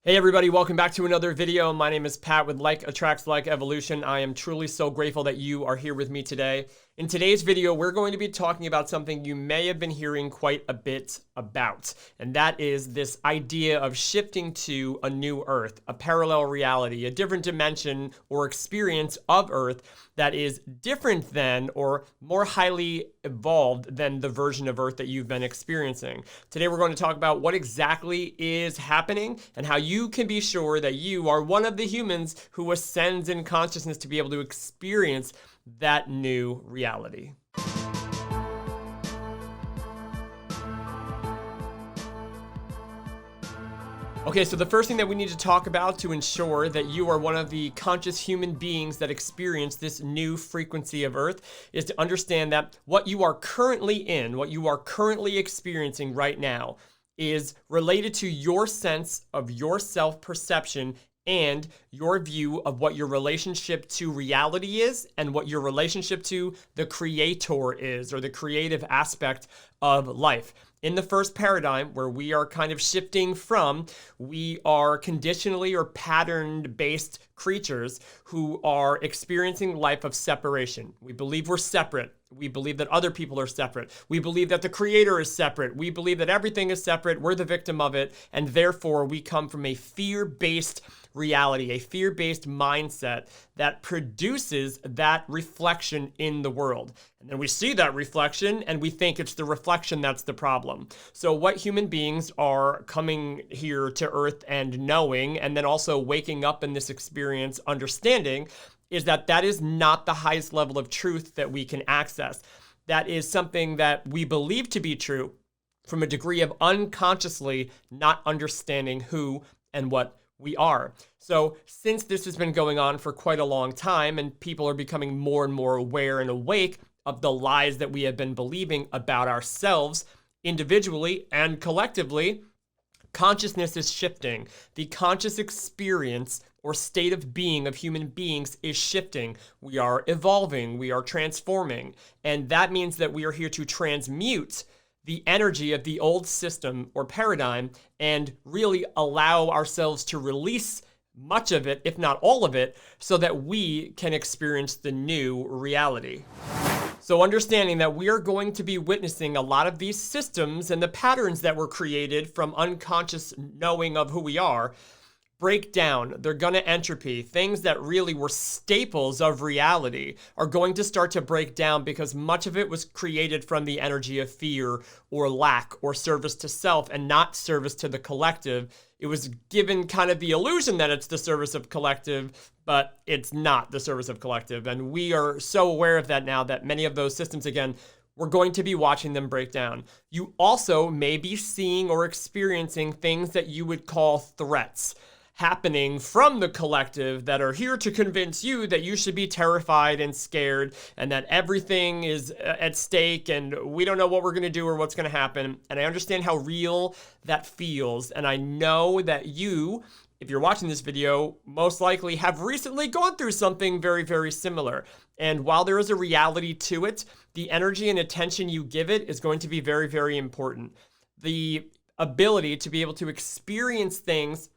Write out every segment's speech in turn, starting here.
Hey everybody, welcome back to another video. My name is Pat with Like Attracts Like Evolution. I am truly so grateful that you are here with me today. In today's video, we're going to be talking about something you may have been hearing quite a bit about, and that is this idea of shifting to a new Earth, a parallel reality, a different dimension or experience of Earth that is different than or more highly evolved than the version of Earth that you've been experiencing. Today, we're going to talk about what exactly is happening and how you can be sure that you are one of the humans who ascends in consciousness to be able to experience that new reality. Okay, so the first thing that we need to talk about to ensure that you are one of the conscious human beings that experience this new frequency of Earth is to understand that what you are currently in, what you are currently experiencing right now, is related to your sense of your self-perception and your view of what your relationship to reality is and what your relationship to the creator is, or the creative aspect of life. In the first paradigm, where we are kind of shifting from, we are conditionally or pattern-based creatures who are experiencing life of separation. We believe we're separate. We believe that other people are separate. We believe that the creator is separate. We believe that everything is separate. We're the victim of it. And therefore, we come from a fear-based reality, a fear-based mindset that produces that reflection in the world. And then we see that reflection and we think it's the reflection that's the problem. So what human beings are coming here to Earth and knowing, and then also waking up in this experience understanding, is that that is not the highest level of truth that we can access. That is something that we believe to be true from a degree of unconsciously not understanding who and what we are. So since this has been going on for quite a long time and people are becoming more and more aware and awake of the lies that we have been believing about ourselves individually and collectively, consciousness is shifting. The conscious experience or state of being of human beings is shifting. We are evolving, we are transforming, and that means that we are here to transmute the energy of the old system or paradigm and really allow ourselves to release much of it, if not all of it, so that we can experience the new reality. So understanding that we are going to be witnessing a lot of these systems and the patterns that were created from unconscious knowing of who we are break down. They're going to entropy. Things that really were staples of reality are going to start to break down because much of it was created from the energy of fear or lack or service to self and not service to the collective. It was given kind of the illusion that it's the service of collective, but it's not the service of collective. And we are so aware of that now that many of those systems, again, we're going to be watching them break down. You also may be seeing or experiencing things that you would call threats happening from the collective that are here to convince you that you should be terrified and scared and that everything is at stake and we don't know what we're going to do or what's going to happen. And I understand how real that feels. And I know that you, if you're watching this video, most likely have recently gone through something very, very similar. And while there is a reality to it, the energy and attention you give it is going to be very, very important. The ability to be able to experience things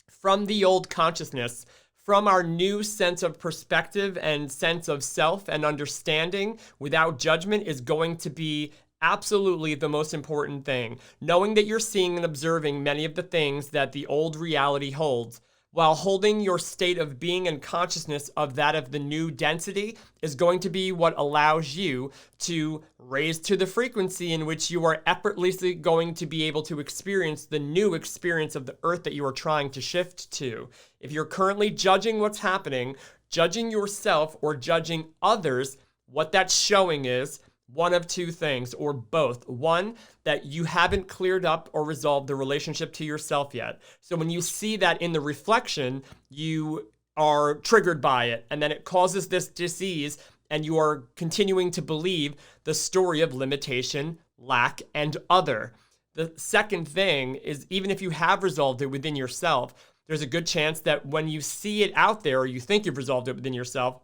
from the old consciousness, from our new sense of perspective and sense of self and understanding without judgment is going to be absolutely the most important thing. Knowing that you're seeing and observing many of the things that the old reality holds, while holding your state of being and consciousness of that of the new density is going to be what allows you to raise to the frequency in which you are effortlessly going to be able to experience the new experience of the Earth that you are trying to shift to. If you're currently judging what's happening, judging yourself or judging others, what that's showing is one of two things, or both. One, that you haven't cleared up or resolved the relationship to yourself yet. So when you see that in the reflection, you are triggered by it, and then it causes this disease, and you are continuing to believe the story of limitation, lack, and other. The second thing is, even if you have resolved it within yourself, there's a good chance that when you see it out there, or you think you've resolved it within yourself,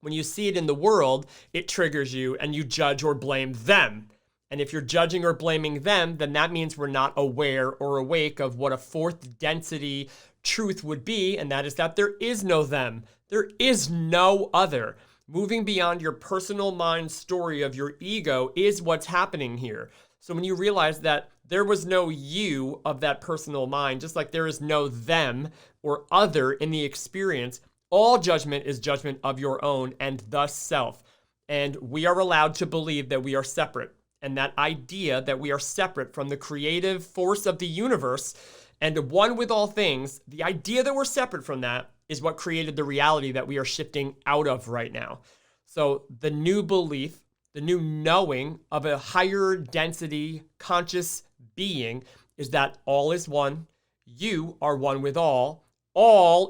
when you see it in the world, it triggers you and you judge or blame them. And if you're judging or blaming them, then that means we're not aware or awake of what a fourth density truth would be, and that is that there is no them. There is no other. Moving beyond your personal mind story of your ego is what's happening here. So when you realize that there was no you of that personal mind, just like there is no them or other in the experience, all judgment is judgment of your own and thus self. And we are allowed to believe that we are separate. And that idea that we are separate from the creative force of the universe and one with all things, the idea that we're separate from that is what created the reality that we are shifting out of right now. So the new belief, the new knowing of a higher density conscious being is that all is one, you are one with all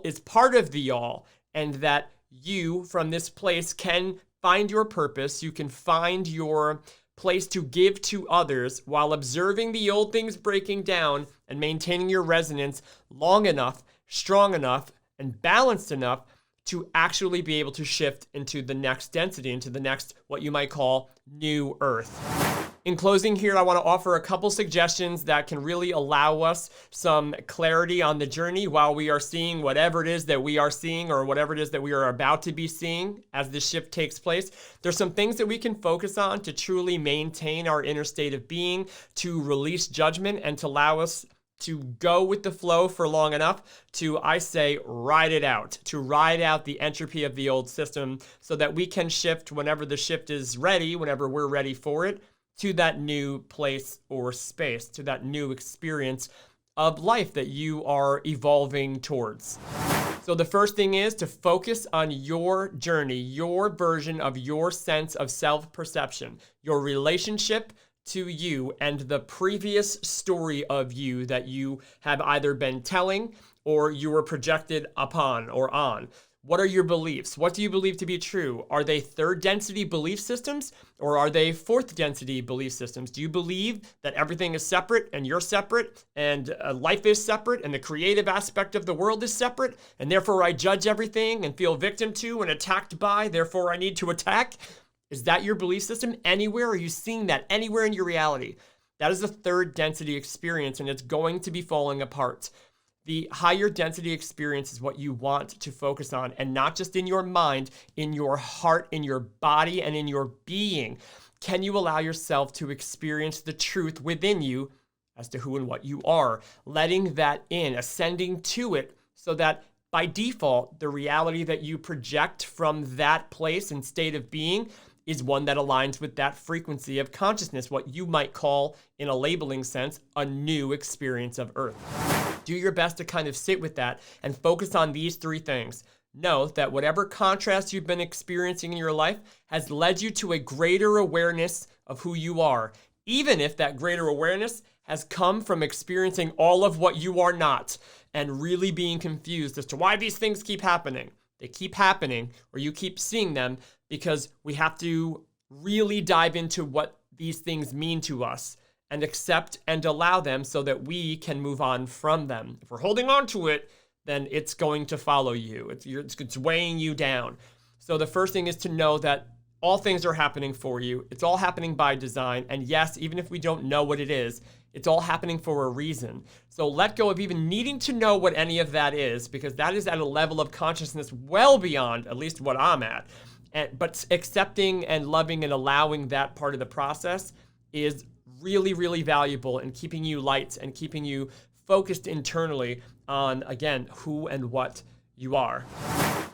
is part of the all, and that you from this place can find your purpose, you can find your place to give to others while observing the old things breaking down and maintaining your resonance long enough, strong enough, and balanced enough to actually be able to shift into the next density, into the next, what you might call, new earth. In closing here, I want to offer a couple suggestions that can really allow us some clarity on the journey while we are seeing whatever it is that we are seeing or whatever it is that we are about to be seeing as this shift takes place. There's some things that we can focus on to truly maintain our inner state of being, to release judgment, and to allow us to go with the flow for long enough to, I say, ride it out, to ride out the entropy of the old system so that we can shift whenever the shift is ready, whenever we're ready for it, to that new place or space, to that new experience of life that you are evolving towards. So the first thing is to focus on your journey, your version of your sense of self-perception, your relationship to you and the previous story of you that you have either been telling or you were projected upon or on. What are your beliefs? What do you believe to be true? Are they third density belief systems or are they fourth density belief systems? Do you believe that everything is separate and you're separate and life is separate and the creative aspect of the world is separate and therefore I judge everything and feel victim to and attacked by, therefore I need to attack? Is that your belief system anywhere? Are you seeing that anywhere in your reality? That is a third density experience and it's going to be falling apart. The higher density experience is what you want to focus on, and not just in your mind, in your heart, in your body, and in your being. Can you allow yourself to experience the truth within you as to who and what you are, letting that in, ascending to it so that by default, the reality that you project from that place and state of being is one that aligns with that frequency of consciousness, what you might call, in a labeling sense, a new experience of Earth. Do your best to kind of sit with that and focus on these three things. Know that whatever contrast you've been experiencing in your life has led you to a greater awareness of who you are, even if that greater awareness has come from experiencing all of what you are not and really being confused as to why these things keep happening. They keep happening, or you keep seeing them, because we have to really dive into what these things mean to us and accept and allow them so that we can move on from them. If we're holding on to it, then it's going to follow you. It's weighing you down. So the first thing is to know that all things are happening for you. It's all happening by design. And yes, even if we don't know what it is, it's all happening for a reason. So let go of even needing to know what any of that is, because that is at a level of consciousness well beyond at least what I'm at. But accepting and loving and allowing that part of the process is really, really valuable in keeping you light and keeping you focused internally on, again, who and what you are.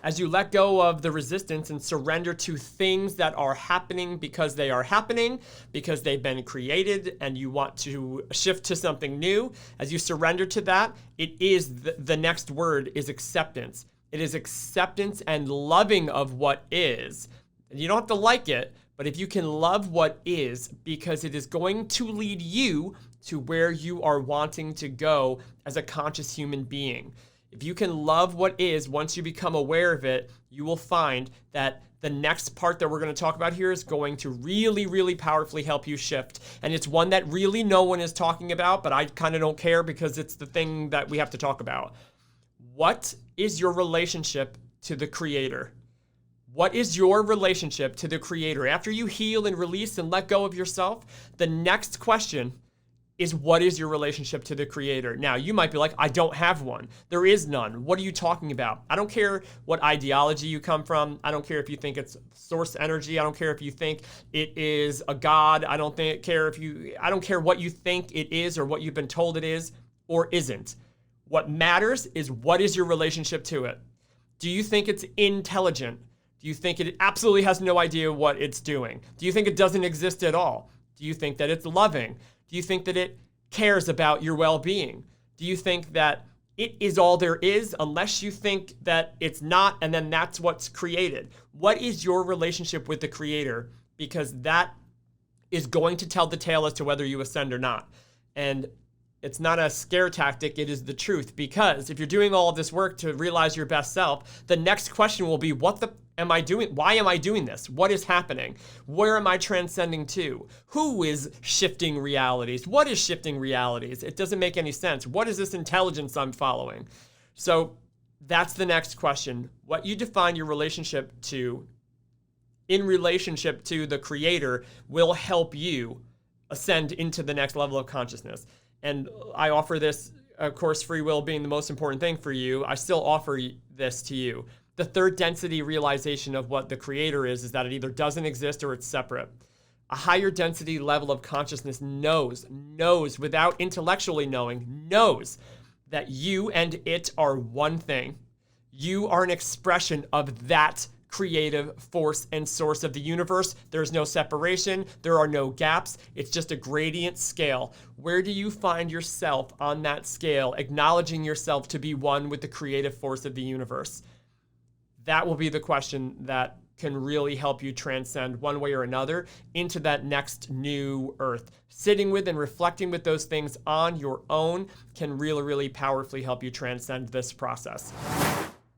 As you let go of the resistance and surrender to things that are happening because they are happening, because they've been created and you want to shift to something new, as you surrender to that, it is the next word is acceptance. It is acceptance and loving of what is. And you don't have to like it, but if you can love what is, because it is going to lead you to where you are wanting to go as a conscious human being. If you can love what is, once you become aware of it, you will find that the next part that we're going to talk about here is going to really, really powerfully help you shift. And it's one that really no one is talking about, but I kind of don't care because it's the thing that we have to talk about. What is your relationship to the Creator? What is your relationship to the Creator? After you heal and release and let go of yourself, the next question is, what is your relationship to the Creator? Now, you might be like, I don't have one. There is none. What are you talking about? I don't care what ideology you come from. I don't care if you think it's source energy. I don't care if you think it is a God. I don't care what you think it is or what you've been told it is or isn't. What matters is, what is your relationship to it? Do you think it's intelligent? Do you think it absolutely has no idea what it's doing? Do you think it doesn't exist at all? Do you think that it's loving? Do you think that it cares about your well-being? Do you think that it is all there is, unless you think that it's not, and then that's what's created? What is your relationship with the Creator? Because that is going to tell the tale as to whether you ascend or not. And it's not a scare tactic, it is the truth. Because if you're doing all of this work to realize your best self, the next question will be, what the am I doing? Why am I doing this? What is happening? Where am I transcending to? Who is shifting realities? What is shifting realities? It doesn't make any sense. What is this intelligence I'm following? So that's the next question. What you define your relationship to in relationship to the Creator will help you ascend into the next level of consciousness. And I offer this, of course, free will being the most important thing for you. I still offer this to you. The third density realization of what the Creator is that it either doesn't exist or it's separate. A higher density level of consciousness knows without intellectually knowing, knows that you and it are one thing. You are an expression of that creative force and source of the universe. There's no separation. There are no gaps. It's just a gradient scale. Where do you find yourself on that scale, acknowledging yourself to be one with the creative force of the universe? That will be the question that can really help you transcend one way or another into that next new earth. Sitting with and reflecting with those things on your own can really, really powerfully help you transcend this process.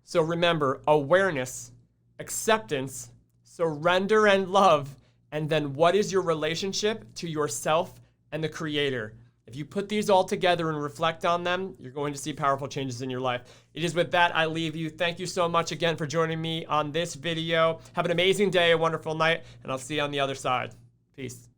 So remember, awareness, acceptance, surrender, and love. And then what is your relationship to yourself and the Creator? If you put these all together and reflect on them, you're going to see powerful changes in your life. It is with that I leave you. Thank you so much again for joining me on this video. Have an amazing day, a wonderful night, and I'll see you on the other side. Peace.